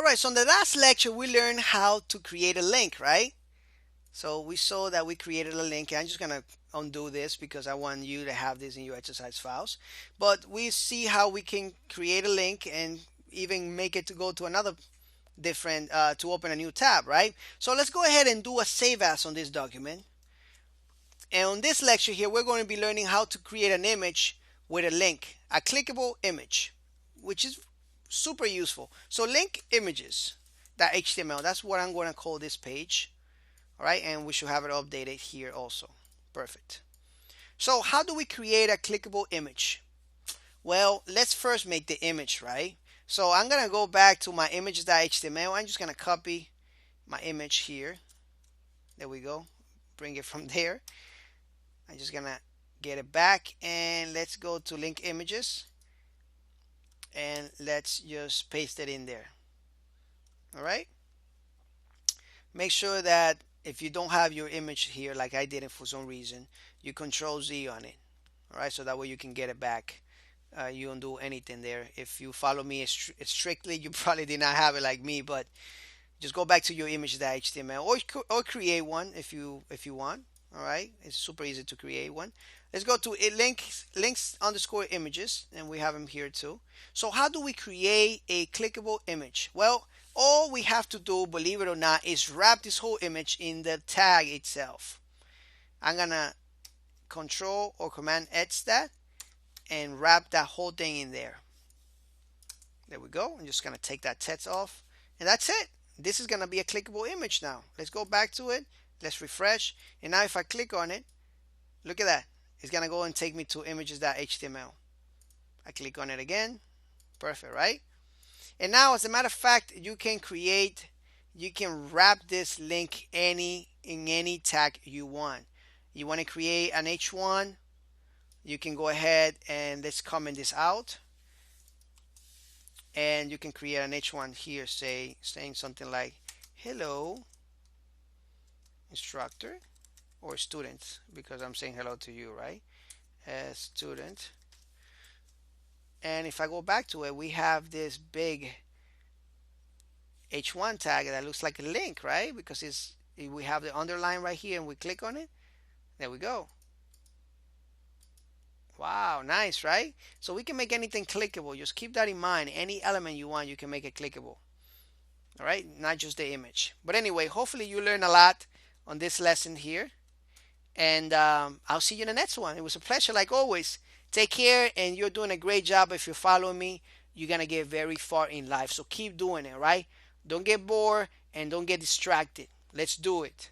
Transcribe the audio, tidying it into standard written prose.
Alright, so in the last lecture we learned how to create a link, right? So we saw that we created a link. I'm just gonna undo this because I want you to have this in your exercise files. But we see how we can create a link and even make it to go to another different to open a new tab, right? So let's go ahead and do a save as on this document. And on this lecture here, we're going to be learning how to create an image with a link, a clickable image, which is super useful. So link images, that HTML, that's what I'm going to call this page. All right, and we should have it updated here also. Perfect. So how do we create a clickable image? Well, let's first make the image, right? So I'm going to go back to my images.html. I'm just going to copy my image here. There we go. Bring it from there. I'm just going to get it back, and let's go to link images, and let's just paste it in there. All right. Make sure that if you don't have your image here, like I didn't for some reason, you Control Z on it. All right, so that way you can get it back. You don't do anything there. If you follow me strictly, you probably did not have it like me, but just go back to your image.html, or create one if you want. All right, it's super easy to create one. Let's go to links underscore images, and we have them here too. So how do we create a clickable image? Well, all we have to do, believe it or not, is wrap this whole image in the tag itself. I'm gonna Control or Command X that and wrap that whole thing in there. There we go. I'm just gonna take that text off, and that's it. This is gonna be a clickable image now. Let's go back to it. Let's refresh, and now if I click on it, look at that. It's gonna go and take me to images.html. I click on it again. Perfect, right? And now, as a matter of fact, you can wrap this link in any tag you want. You want to create an H1, you can go ahead and let's comment this out, and you can create an H1 here, saying something like hello instructor, or student, because I'm saying hello to you, right? As student. And if I go back to it, we have this big H1 tag that looks like a link, right? Because we have the underline right here, and we click on it. There we go. Wow, nice, right? So we can make anything clickable. Just keep that in mind. Any element you want, you can make it clickable. All right, not just the image. But anyway, hopefully you learn a lot on this lesson here. And I'll see you in the next one. It was a pleasure, like always. Take care, and you're doing a great job. If you're following me, you're going to get very far in life. So keep doing it, right? Don't get bored and don't get distracted. Let's do it.